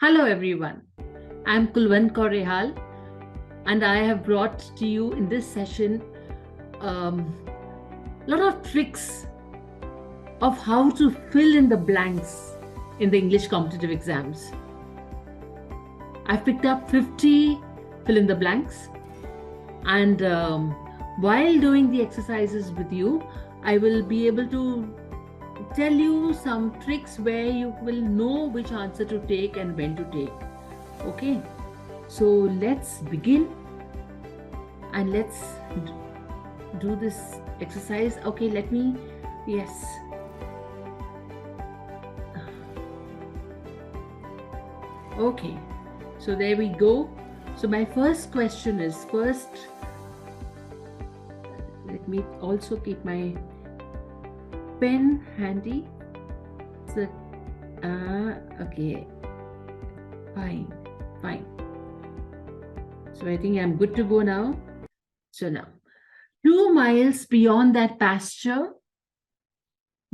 Hello everyone, I'm Kulwant Kaur Rehal and I have brought to you in this session a lot of tricks of how to fill in the blanks in the English competitive exams. I've picked up 50 fill in the blanks, and while doing the exercises with you, I will be able to tell you some tricks where you will know which answer to take and when to take. Okay, so let's begin and let's do this exercise. Okay, yes. Okay, so there we go. So my first question is, let me also keep my pen handy. So, okay, fine. So I think I'm good to go now. So now, 2 miles beyond that pasture,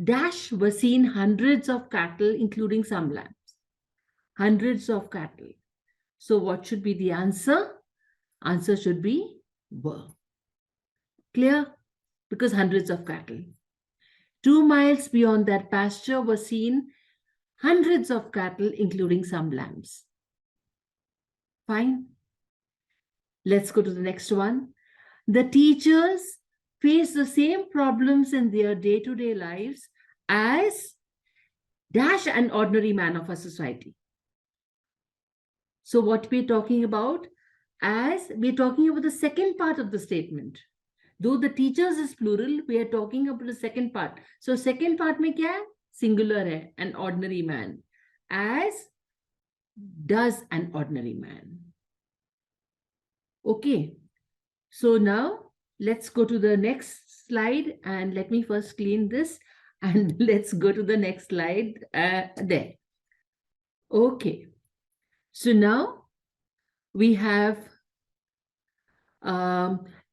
dash were seen hundreds of cattle, including some lambs. Hundreds of cattle. So what should be the answer? Answer should be were. Clear? Because hundreds of cattle. 2 miles beyond that pasture were seen hundreds of cattle, including some lambs. Fine. Let's go to the next one. The teachers face the same problems in their day-to-day lives as dash an ordinary man of a society. So what we're talking about, we're talking about the second part of the statement. Though the teachers is plural, we are talking about the second part. So second part में क्या है? Singular है, an ordinary man. As does an ordinary man. Okay. So now let's go to the next slide, and let me first clean this, and let's go to the next slide there. Okay. So now we have,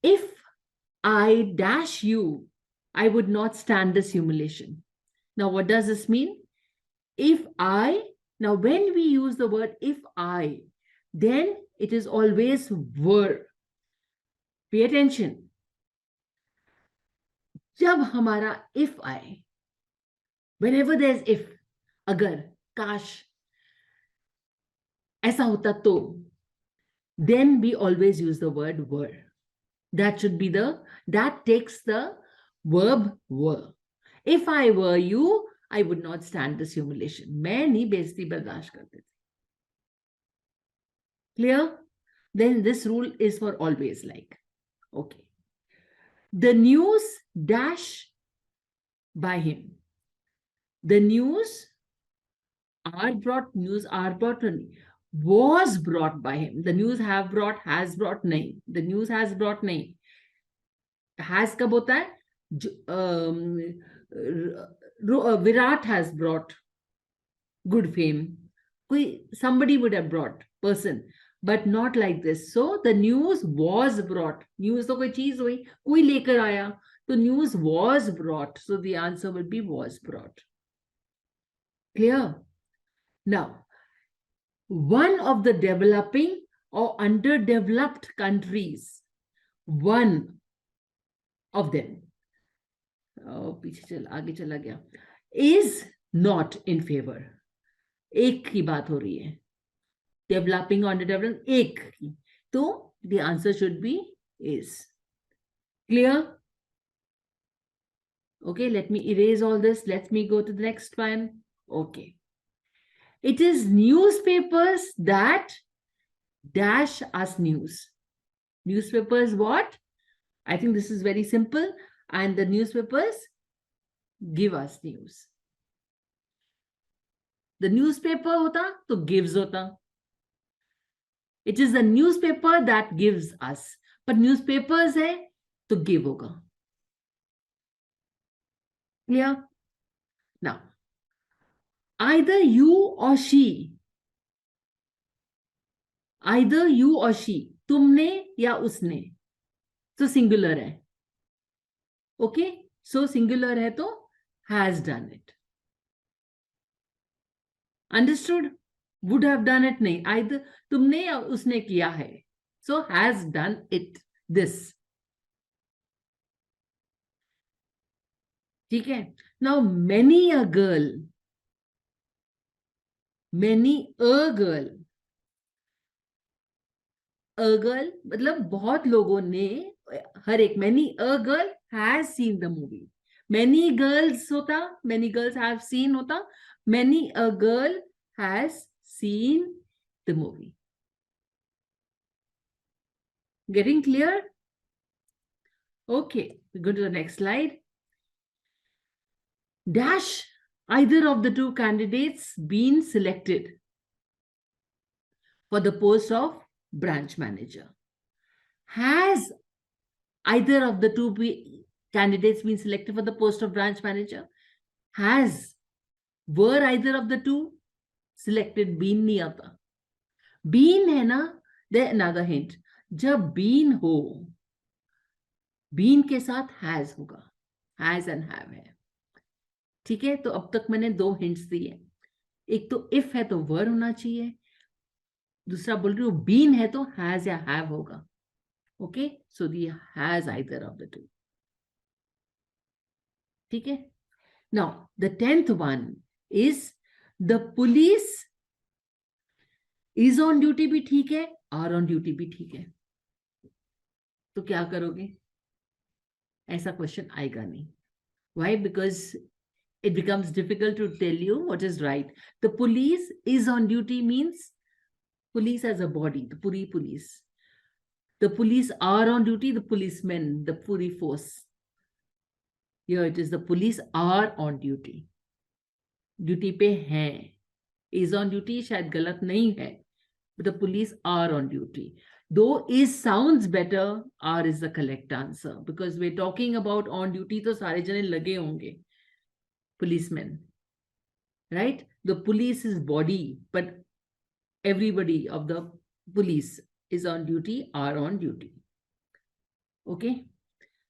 if I dash you, I would not stand this humiliation. Now, what does this mean? Now when we use the word if I, then it is always were. Pay attention. जब हमारा if I, whenever there's if, अगर, काश, ऐसा होता तो, then we always use the word were. That takes the verb were. If I were you, I would not stand this humiliation. मैं नहीं बेइज्जती बर्दाश्त करती थी. Clear? Then this rule is for always like. Okay. The news dash by him. The news are brought only. Was brought by him. The news has brought nahi. The news has brought nahi. Has kab hota hai? Virat has brought good fame. Somebody would have brought, person, but not like this. So the news was brought. News to koi cheez hui, koi lekar aaya. So news was brought. So the answer will be was brought. Clear? Now, one of the developing or underdeveloped countries, one of them, आगे चला गया, is not in favor. एक की बात हो रही है. Developing or underdeveloped, एक की. तो the answer should be is. Clear? Okay, let me erase all this. Let me go to the next one. Okay. It is newspapers that dash us news. Newspapers what? I think this is very simple. And the newspapers give us news. The newspaper hota to gives hota. It is the newspaper that gives us. But newspapers hai to give hoga. Clear? Now, either you or she, तुमने या उसने, तो singular है. Okay, so singular hai to has done it. Understood? would have done it नहीं, either तुमने या उसने किया है, so has done it, this. ठीक है. Now many a girl, many a girl, a girl मतलब बहुत लोगों ने, हर एक, many a girl has seen the movie. Many girls होता, many girls have seen होता, many a girl has seen the movie. Getting clear? Okay, we go to the next slide. Dash either of the two candidates been selected for the post of branch manager. Has either of the two candidates been selected for the post of branch manager? Has, were either of the two selected? Been नहीं आता. Been है ना, there another hint. जब been हो, been के साथ has होगा, has and have है. ठीक है, तो अब तक मैंने 2 हिंट्स दिए. एक तो इफ है तो वर होना चाहिए, दूसरा बोल रही हूँ बीन है तो हैज या हैव होगा. Okay, so the has either of the two. ठीक है. Now the 10th one is the police is on duty भी ठीक है, आर ऑन ड्यूटी भी ठीक है. तो क्या करोगे? ऐसा क्वेश्चन आएगा नहीं. Why? Because it becomes difficult to tell you what is right. The police is on duty means police as a body, the puri police. The police are on duty, the policemen, the puri force. Here it is, the police are on duty. Duty पे हैं. Is on duty शायद गलत नहीं है, but the police are on duty. Though is sounds better, R is the correct answer, because we're talking about on duty, तो सारे जने लगे होंगे. Policemen, right? The police is body, but everybody of the police is on duty, are on duty. Okay,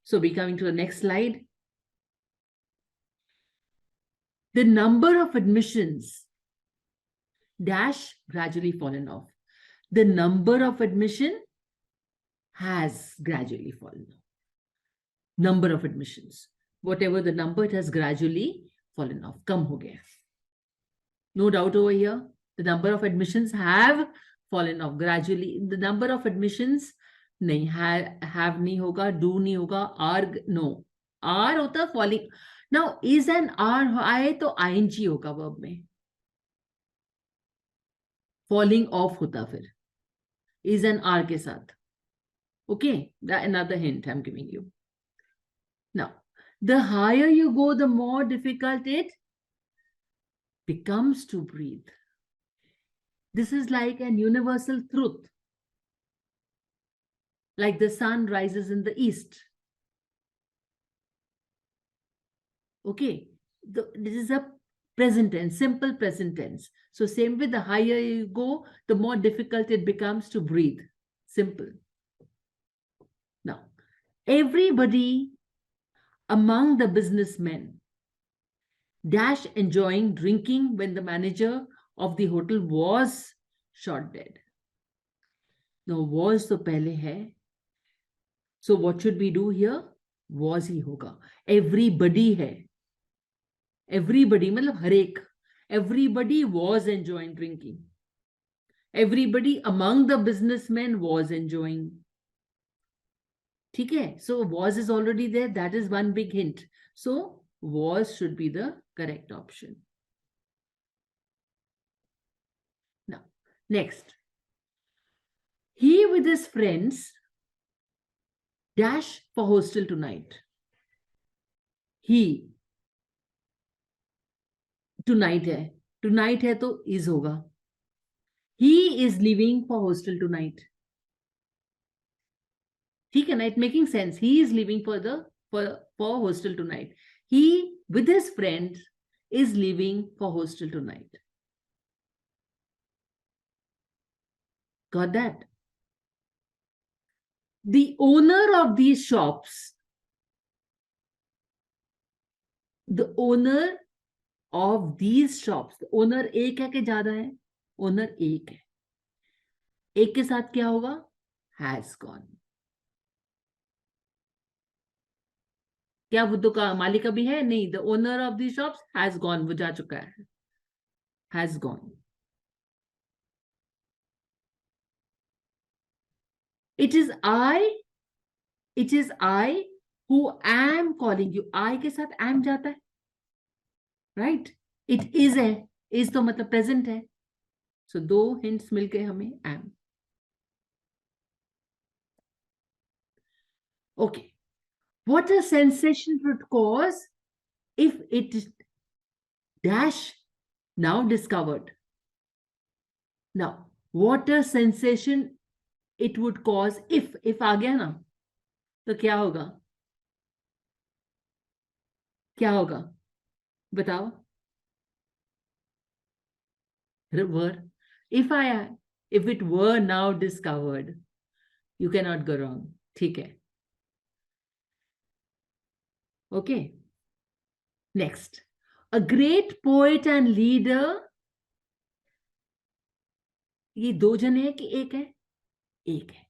so we're coming to the next slide. The number of admissions dash gradually fallen off. The number of admission has gradually fallen off. Number of admissions, whatever the number, it has gradually fallen off. Kam ho gaya. No doubt over here. The number of admissions have fallen off gradually. The number of admissions nahi, have nahi hoga, do nahi hoga, are, no. Are hota falling. Now is and are आए तो ing होगा verb में. Falling off होता फिर is and are के साथ. Okay, that another hint I'm giving you. Now, the higher you go, the more difficult it becomes to breathe. This is like an universal truth. Like the sun rises in the east. Okay, this is a present tense, simple present tense. So same way, the higher you go, the more difficult it becomes to breathe. Simple. Now, everybody among the businessmen dash enjoying drinking when the manager of the hotel was shot dead. Now, was तो पहले है. So what should we do here? Was ही होगा. Everybody है. Everybody मतलब हर एक. Everybody was enjoying drinking. Everybody among the businessmen was enjoying. ठीक है? So was is already there. That is one big hint. So was should be the correct option. Now, next. He with his friends dash for hostel tonight. He tonight है. Tonight है तो is होगा. He is leaving for hostel tonight. ठीक है ना? It making sense. He is leaving for hostel tonight. He with his friend is leaving for hostel tonight. Got that? The owner of these shops, the owner of these shops, the owner एक है कि ज्यादा है? Owner एक है, एक के साथ क्या होगा? Has gone. क्या वो दुकान मालिक अभी है? नहीं, the owner of the shops has gone, वो जा चुका है, has gone. It is I, it is I who am calling you, I के साथ एम जाता है, राइट? इट इज है, इज तो मतलब प्रेजेंट है, सो दो हिंट्स मिलके हमें am. Okay, what a sensation it would cause if it dash now discovered. Now what a sensation it would cause if आ गया ना, तो क्या होगा? क्या होगा बताओ? were, if I, if it were now discovered, you cannot go wrong. ठीक है, okay. Next, a great poet and leader, ये दो जने हैं कि एक है? एक है,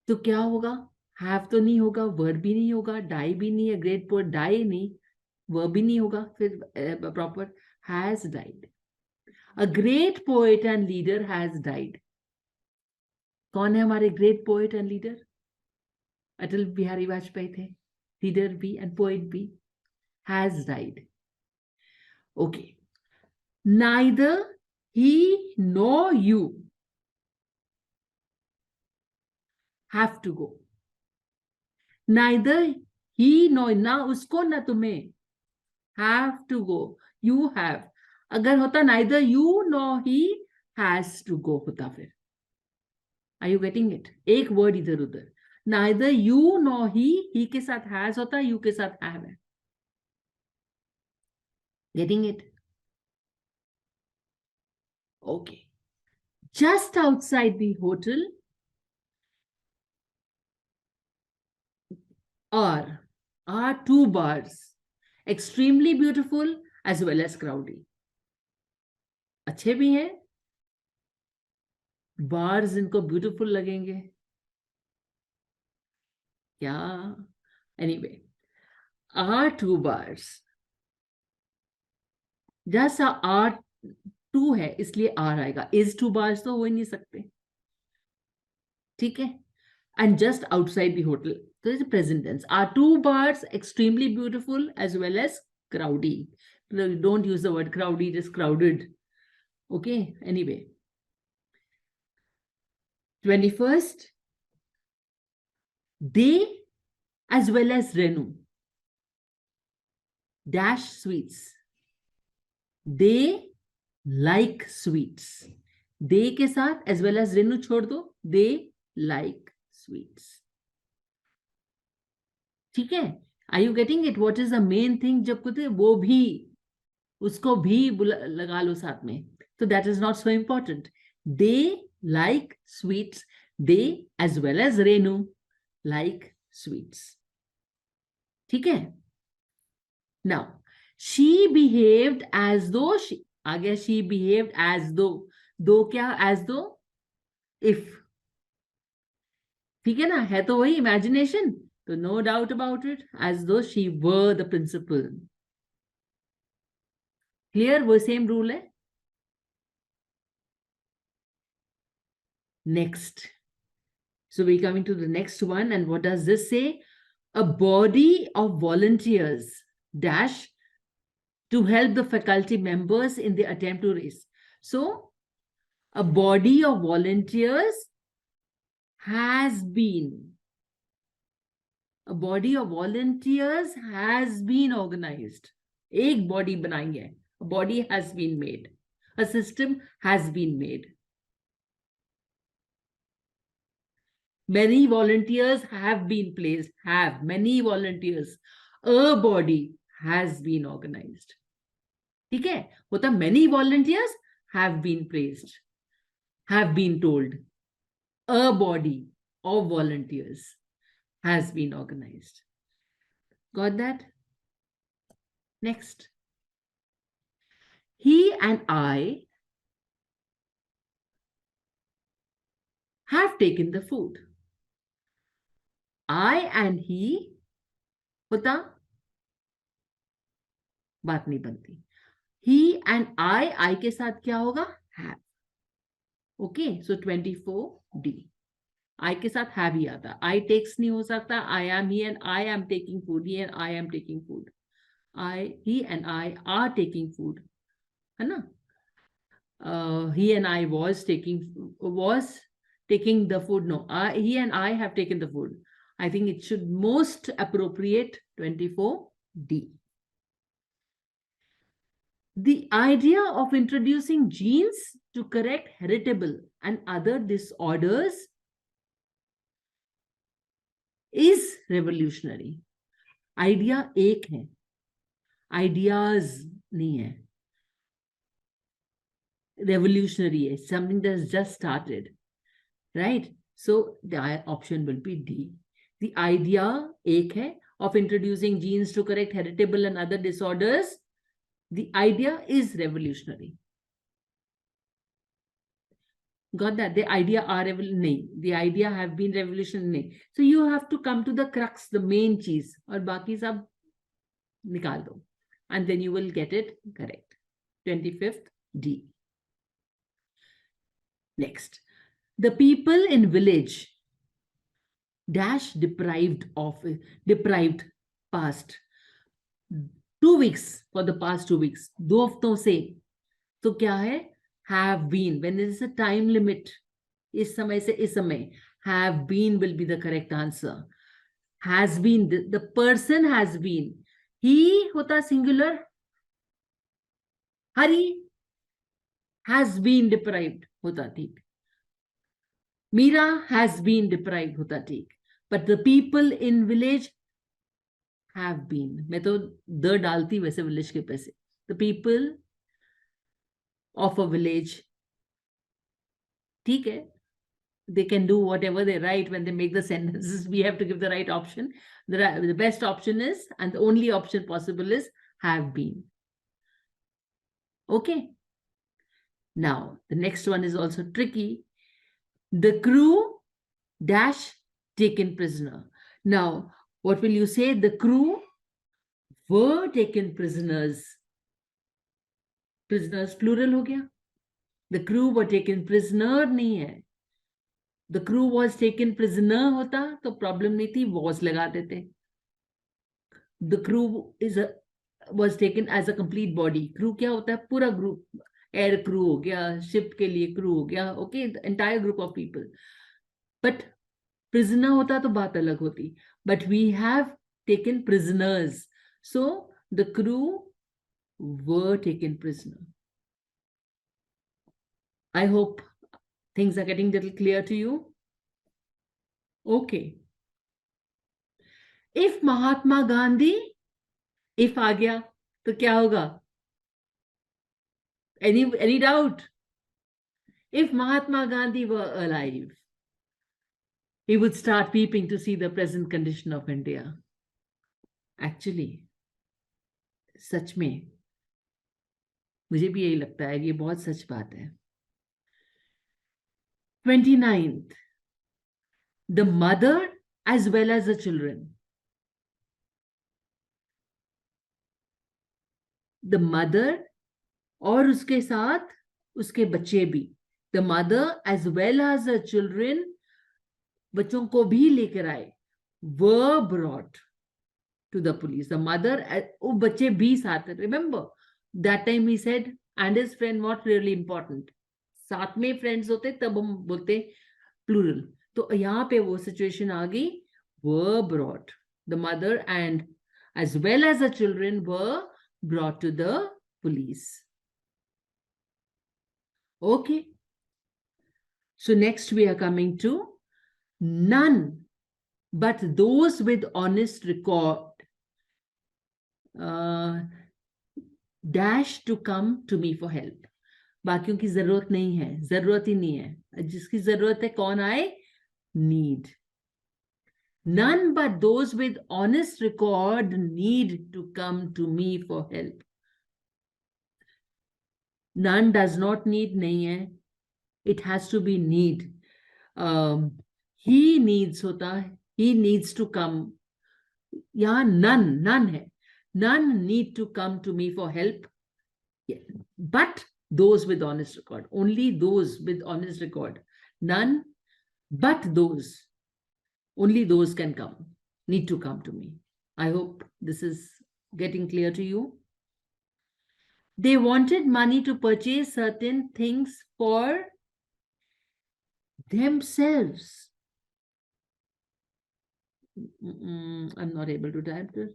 तो क्या होगा? हैव तो नहीं होगा, वर्ब भी नहीं होगा, डाई भी नहीं है, ग्रेट पोएट डाई नहीं, वर्ब भी नहीं होगा, फिर proper has died. A great poet and leader has died. कौन है हमारे great poet and leader? Atal Bihari Vajpayee थे, लीडर भी एंड पोएट भी। Has died, okay. Neither he nor you have to go. Neither he nor, ना उसको ना तुम्हें, have to go, you have. अगर होता neither you nor he has to गो होता, फिर आर यू गेटिंग इट? एक वर्ड इधर उधर, नाइदर यू नो ही के साथ हैज होता, यू के साथ हैव है। Getting it? Okay. Just outside the hotel are two bars, extremely beautiful as well as crowdy. अच्छे भी हैं, बार्स इनको ब्यूटीफुल लगेंगे क्या? एनीवे, आर टू बार्स, जैसा आर टू है इसलिए आर आएगा, इज टू बार्स तो हो ही नहीं सकते, ठीक है? And just outside the hotel, तो is present tense. Are two bars extremely beautiful as well as crowdy. Don't use the word crowdy, just crowded. Okay, anyway, 21st, they as well as Renu dash sweets. They like sweets. They के साथ as well as Renu छोड़ दो, they like sweets. ठीक है? Are you getting it? What is the main thing? जब कहते वो भी, उसको भी लगा लो साथ में, तो that is not so important. They like sweets. They as well as Renu like sweets. ठीक है? Now, she behaved as though she, आगे she behaved as though, दो क्या? as though, if, ठीक है ना? है तो वही imagination, तो no doubt about it, as though she were the principal. Clear? वो same rule है. Next, so we're coming to the next one, and what does this say? A body of volunteers dash to help the faculty members in the attempt to raise. So a body of volunteers has been, a body of volunteers has been organized. एक body बनाई है, a body has been made, a system has been made. Many volunteers have been placed, have, many volunteers. A body has been organized. ठीक है? होता many volunteers have been placed, have been told. A body of volunteers has been organized. Got that? Next. He and I have taken the food. I and he होता, बात नहीं बनती. He and I के साथ क्या होगा? Have. Okay, so 24D. I के साथ have ही आता. I takes नहीं हो सकता. I am, he and I am taking food. He and I am taking food. He and I are taking food. है ना? He and I was taking the food. No, he and I have taken the food. I think it should most appropriate 24D. The idea of introducing genes to correct heritable and other disorders is revolutionary. Idea एक है, ideas नहीं है. Revolutionary is something that's just started, right? So the option will be D. The idea एक है of introducing genes to correct heritable and other disorders. The idea is revolutionary. Got that? The idea are revolutionary. The idea have been revolutionary. So you have to come to the crux, the main cheese, और बाकी सब निकाल दो, and then you will get it correct. 25th D. Next, the people in village dash deprived past 2 weeks, for the past 2 weeks, 2 हफ्तों से. तो क्या है? Have been. When there is a time limit, इस समय से इस समय, have been will be the correct answer. Has been, the person has been. He होता singular. Hari has been deprived होता ठीक. Meera has been deprived होता ठीक. But the people in village have been. मैं तो the डालती वैसे village के पैसे. The people of a village, ठीक है, they can do whatever they write when they make the sentences. We have to give the right option. The best option is, and the only option possible is, have been. Okay. Now, the next one is also tricky. The crew dash taken prisoner. Now, what will you say? The crew were taken prisoners. Prisoners plural हो गया. The crew were taken prisoner नहीं है. The crew was taken prisoner होता तो problem नहीं थी, was लगा देते. The crew was taken as a complete body. Crew क्या होता है? पूरा group. Air crew हो गया, ship के लिए crew हो गया. Okay, the entire group of people. But prisoner होता तो बात अलग होती. But we have taken prisoners. So the crew were taken prisoner. I hope things are getting a little clear to you. Okay. If Mahatma Gandhi, if आ गया तो क्या होगा? Any doubt? If Mahatma Gandhi were alive, he would start weeping to see the present condition of India. Actually, सच में मुझे भी यही लगता है, ये बहुत सच बात है. 29th, the mother as well as the children. The mother और उसके साथ उसके बच्चे भी. The mother as well as the children, बच्चों को भी लेकर आए, were brought to the police. The mother, वो बच्चे भी साथ. Remember, that time he said, and his friend, not really important. साथ में friends होते तब हम बोलते plural. तो यहाँ पे वो situation आ गई, were brought. The mother and as well as the children were brought to the police. Okay. So next we are coming to none but those with honest record dash to come to me for help. बाकियों की जरूरत नहीं है, जरूरत ही नहीं है. जिसकी जरूरत है कौन आए? Need. None but those with honest record need to come to me for help. None does not need नहीं है. It has to be need. He needs होता है, ही नीड्स टू कम. यहाँ none है. None need to come to me for help. Yeah. But those with honest record. Only those with honest record. None but those. Only those can come. Need to come to me. I hope this is getting clear to you. They wanted money to purchase certain things for themselves. I'm not able to type this.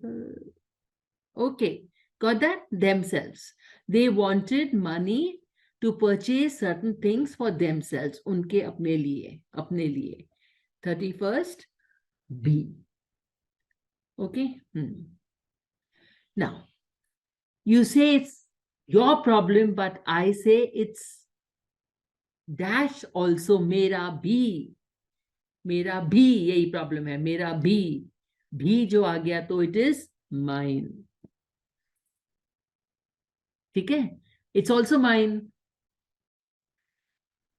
Okay, got that? Themselves. They wanted money to purchase certain things for themselves. Unke apne liye, apne liye. 31st, B. Okay. Now, you say it's your problem, but I say it's dash also. Mera bhi. Mera bhi yahi problem hai. Mera bhi. Bhi jo aa gaya, to it is mine. ठीक है? It's also mine.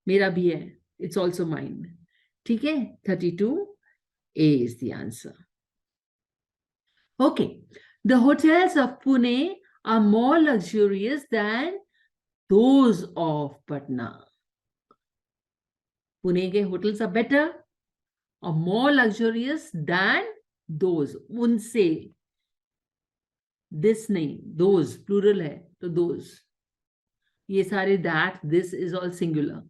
मेरा भी है. It's also mine. ठीक है? 32. A is the answer. Okay. The hotels of Pune are more luxurious than those of Patna. Pune ke hotels are better or more luxurious than those. Unse. This नहीं. Those. Plural है. तो those. ये सारे that, this is all singular.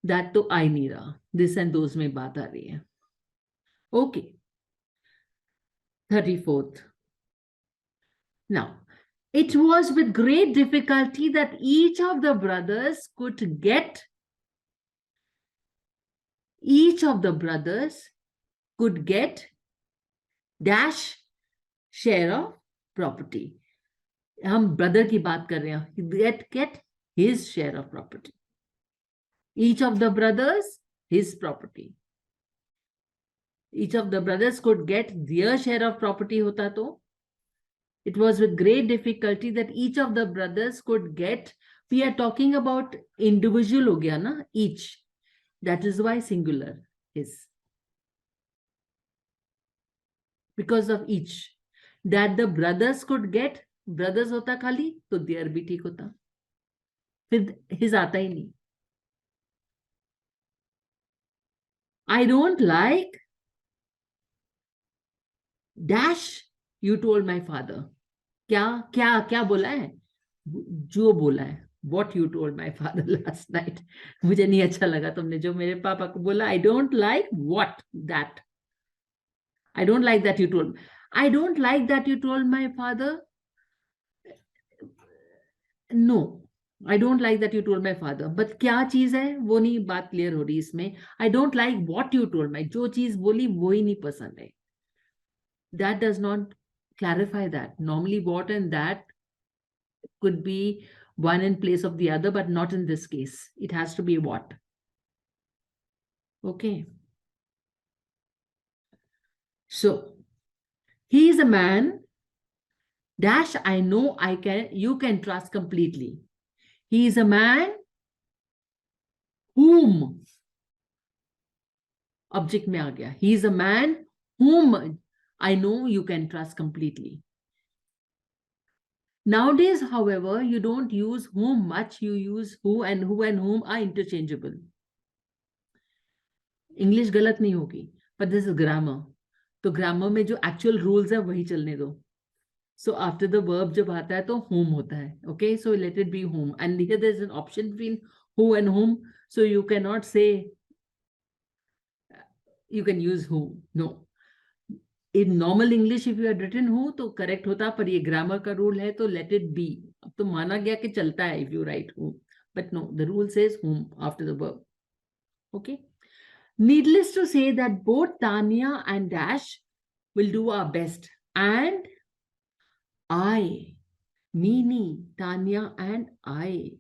That तो I नहीं रहा. This and those में बात आ रही है. Okay. 34th. Now, it was with great difficulty that each of the brothers could get dash share of property. हम brother की बात कर रहे हैं. Get his share of property. Each of the brothers, his property. Each of the brothers could get their share of property होता तो. It was with great difficulty that each of the brothers could get. We are talking about individual हो गया ना, each. That is why singular is. Because of each. That the brothers could get. Brothers होता खाली तो their भी ठीक होता. फिर his आता ही नहीं. I don't like dash you told my father. क्या बोला है? जो बोला है. What you told my father last night. मुझे नहीं अच्छा लगा तुमने जो मेरे पापा को बोला. I don't like what? That. I don't like that you told. I don't like that you told my father. No. I don't like that you told my father. But क्या चीज है वो नहीं बात क्लियर हो रही इसमें. I don't like what you told my. जो चीज बोली वो ही नहीं पसंद है. That does not clarify that. Normally what and that could be one in place of the other, but not in this case. It has to be what. Okay. So he is a man dash I know you can trust completely. He is a man whom object में आ गया. He is a man whom I know you can trust completely. Nowadays, however, you don't use whom much, you use who and whom are interchangeable. English गलत नहीं होगी, but this is grammar. तो grammar में जो actual rules है वही चलने दो. So after the verb जब आता है तो whom होता है. Okay, so let it be whom. And here there is an option between who and whom. So you cannot say you can use who. No. In normal English, if you had written who, तो correct होता, पर ये grammar का rule है, तो let it be. अब तो माना गया कि चलता है if you write who. But no, the rule says whom after the verb. Okay. Needless to say that both Tanya and Dash will do our best. And I, Nini, Tanya and I.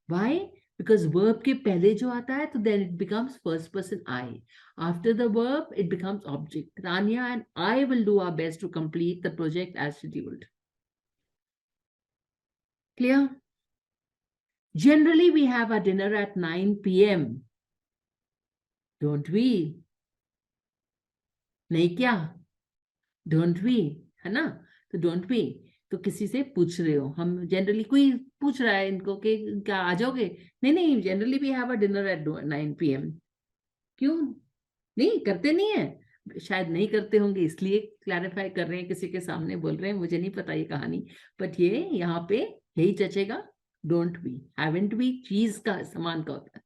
Why? Because verb के पहले जो आता है, तो then it becomes first person I. After the verb, it becomes object. Tanya and I will do our best to complete the project as scheduled. Clear? Generally, we have our dinner at 9 p.m. Don't we, नहीं क्या, don't we, है ना? तो don't we, तो किसी से पूछ रहे हो, हम जनरली कोई पूछ रहा है इनको कि क्या आ जाओगे, नहीं नहीं, generally we have a dinner at 9 PM। क्यों नहीं करते, नहीं है, शायद नहीं करते होंगे इसलिए क्लैरिफाई कर रहे हैं, किसी के सामने बोल रहे हैं, मुझे नहीं पता ये कहानी, बट ये यहाँ पे यही जचेगा। डोंट वी, हैवंट वी चीज का समान का होता है,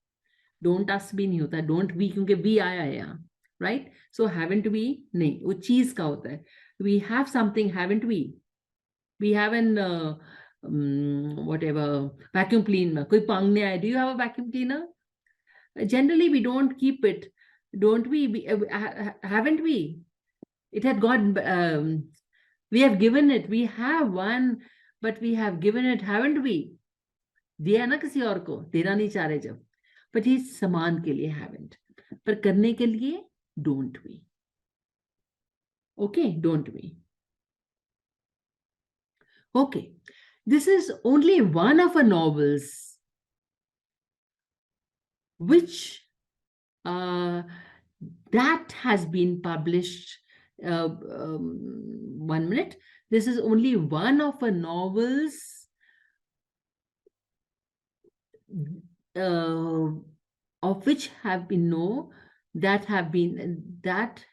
डोंट अस भी नहीं होता, डोंट वी क्योंकि वी आया है यहाँ, राइट? सो हैवंट वी नहीं, वो चीज का होता है। We have something, haven't we have an whatever vacuum cleaner, कोई मांगने आए, do you have a vacuum cleaner? Generally we don't keep it, don't we? Haven't we? It had got we have given it, we have one, but we have given it, haven't we? दिया ना किसी और को, देना नहीं चाह रहे जब, बट ये समान के लिए haven't, पर करने के लिए don't we. Okay, don't we. Okay, this is only one of our novels which that has been published. 1 minute. This is only one of the novels of which have been that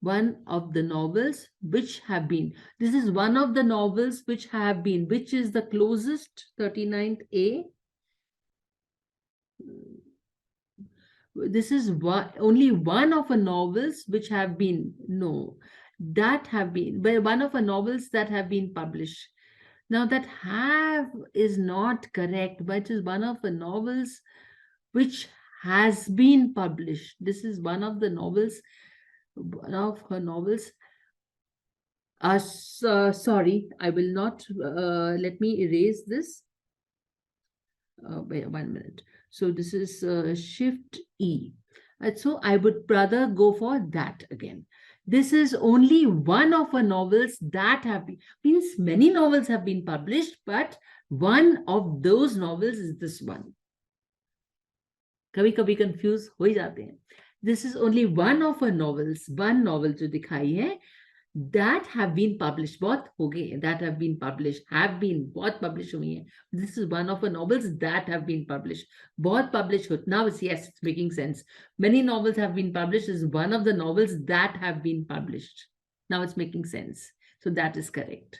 one of the novels which have been. This is one of the novels which have been. Which is the closest? 39th A. This is only one of the novels which have been, no, that have been, but one of the novels that have been published. Now that have is not correct, but is one of the novels which has been published. This is one of the novels, one of her novels. Sorry, I will not, let me erase this. Wait 1 minute. So this is Shift E. And so I would rather go for that again. This is only one of our novels that have been, means many novels have been published, but one of those novels is this one. कभी कभी confuse हो ही जाते हैं. This is only one of our novels, one novel जो दिखाई है, that have been published, बहुत हो गए, that have been published, have been, बहुत publish हुई हैं. This is one of the novels that have been published, बहुत publish हो. Now it's, yes, it's making sense. Many novels have been published, is one of the novels that have been published. Now it's making sense. So that is correct.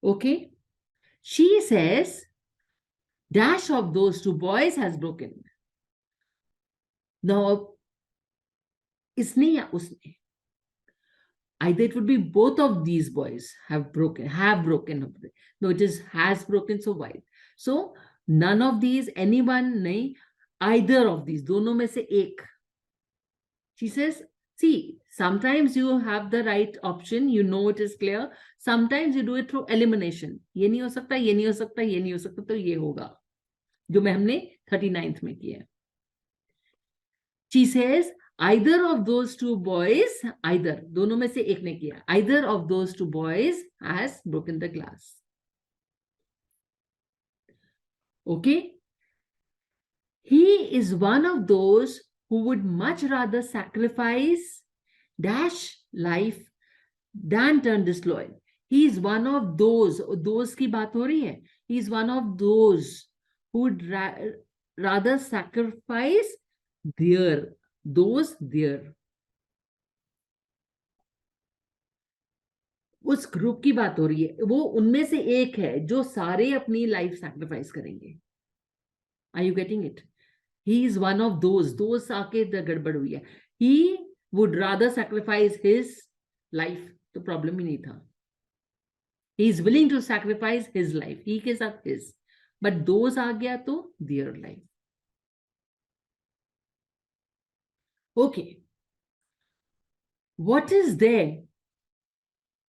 Okay. She says, dash of those two boys has broken. Now, इसने या उसने, either it would be both of these boys have broken. No, it is has broken, so why? So none of these, anyone, nahi, either of these, dono mein se ek. She says, see, sometimes you have the right option, you know it is clear. Sometimes you do it through elimination. ये नहीं हो सकता, ये नहीं हो सकता, ये नहीं हो सकता, तो ये होगा, जो मैं हमने 39th में किया. She says, either of those two boys, either, दोनों में से एक ने किया, either of those two boys has broken the glass. Okay. He is one of those who would much rather sacrifice dash life than turn disloyal. He is one of those की बात हो रही है. He is one of those who would rather sacrifice their, उस group की बात हो रही है, वो उनमें से एक है जो सारे अपनी लाइफ सैक्रिफाइस करेंगे. Are you getting it? He is one of those आके गड़बड़ हुई है. He would rather sacrifice his life, तो प्रॉब्लम ही नहीं था. He is willing to sacrifice his life, he के साथ हिज, बट दोज आ गया तो their life. Okay, what is there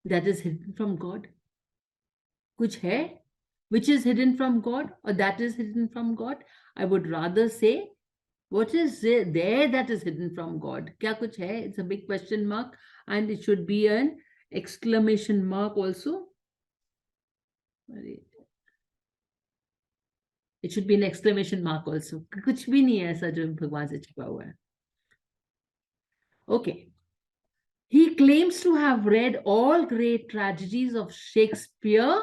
that is hidden from God? कुछ है which is hidden from God or that is hidden from God? I would rather say, what is there that is hidden from God? क्या कुछ है? It's a big question mark and it should be an exclamation mark also. It should be an exclamation mark also. कुछ भी नहीं है ऐसा जो भगवान से छिपा हुआ है. Okay. He claims to have read all great tragedies of Shakespeare.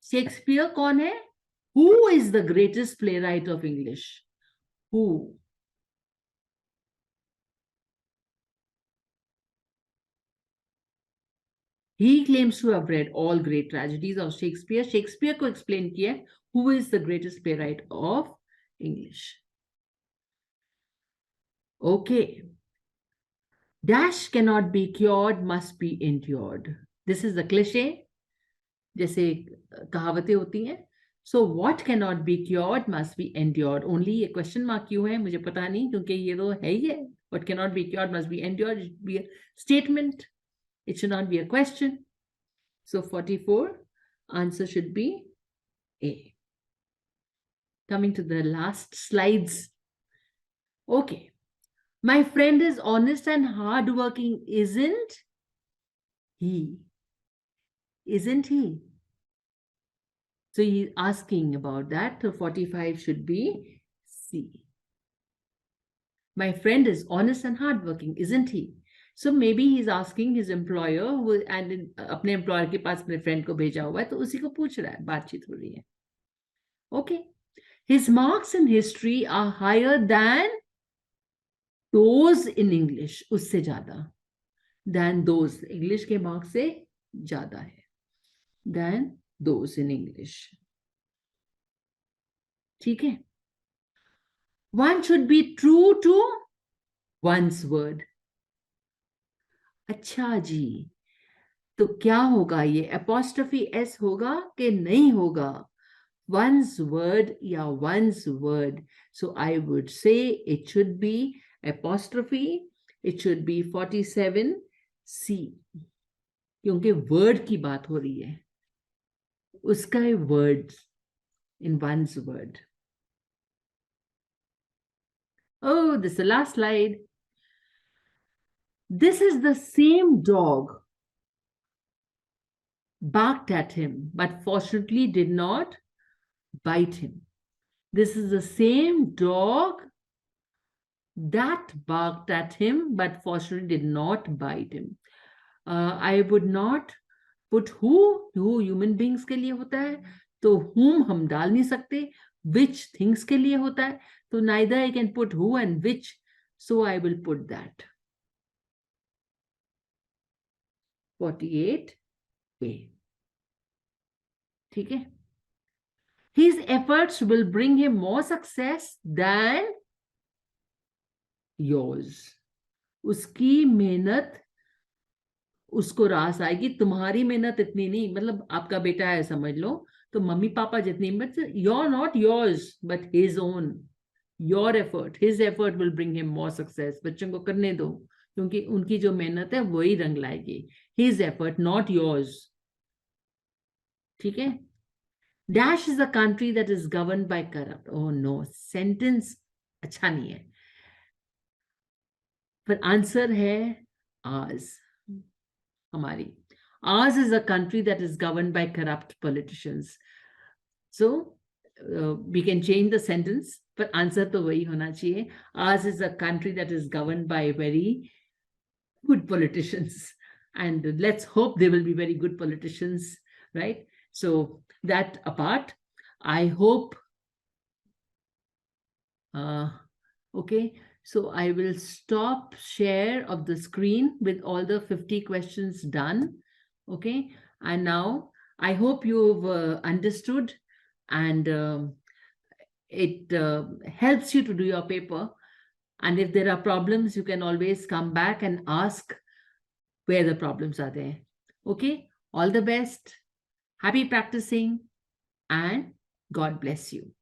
Shakespeare कौन है? Who is the greatest playwright of English? Who? He claims to have read all great tragedies of Shakespeare. Shakespeare को explain किया है. Who is the greatest playwright of English? Okay. Dash cannot be cured, must be endured. This is the cliche. जैसे कहावतें होती हैं. So what cannot be cured must be endured. Only ये question mark क्यों है मुझे पता नहीं, क्योंकि ये तो है ही है. What cannot be cured must be endured. It should be a statement. It should not be a question. So 44, answer should be A. Coming to the last slides. Okay. My friend is honest and hardworking, isn't he? Isn't he? So he's asking about that. So 45 should be C. My friend is honest and hardworking, isn't he? So maybe he's asking his employer who, and अपने employer के पास अपने friend को भेजा हुआ है, तो उसी को पूछ रहा है, बातचीत हो रही है. Okay. His marks in history are higher than those in English. उससे ज़्यादा. Than those. English के marks से ज़्यादा है. Than those in English. ठीक है. One should be true to one's word. अच्छा जी, तो क्या होगा ये? apostrophe s होगा कि नहीं होगा? One's word या one's word. So I would say it should be apostrophe. It should be 47 C. क्योंकि word की बात हो रही है. उसका words in one's word. Oh, this is the last slide. This is the same dog barked at him, but fortunately did not bite him. This is the same dog that barked at him, but fortunately did not bite him. I would not put who human beings के लिए होता है, तो whom हम डाल नहीं सकते. Which things के लिए होता है, तो neither I can put who and which, so I will put that. 48 A. ठीक है. His efforts will bring him more success than yours. उसकी मेहनत उसको रास आएगी, तुम्हारी मेहनत इतनी नहीं. मतलब आपका बेटा है समझ लो, तो मम्मी पापा जितनी, but you're not yours but his own. Your effort, his effort will bring him more success. बच्चों को करने दो, क्योंकि उनकी जो मेहनत है वही रंग लाएगी. His effort, not yours. ठीक है. Dash is a country that is governed by corrupt. Oh no, sentence अच्छा नहीं है. पर आंसर है ours. हमारी. Ours is a country that is governed by corrupt politicians. So we can change the sentence, but answer तो वही होना चाहिए. Ours is a country that is governed by very good politicians, and let's hope they will be very good politicians, right? So that apart, I hope. Okay. So I will stop share of the screen with all the 50 questions done. Okay. And now I hope you've understood, and it helps you to do your paper. And if there are problems, you can always come back and ask where the problems are there. Okay. All the best. Happy practicing, and God bless you.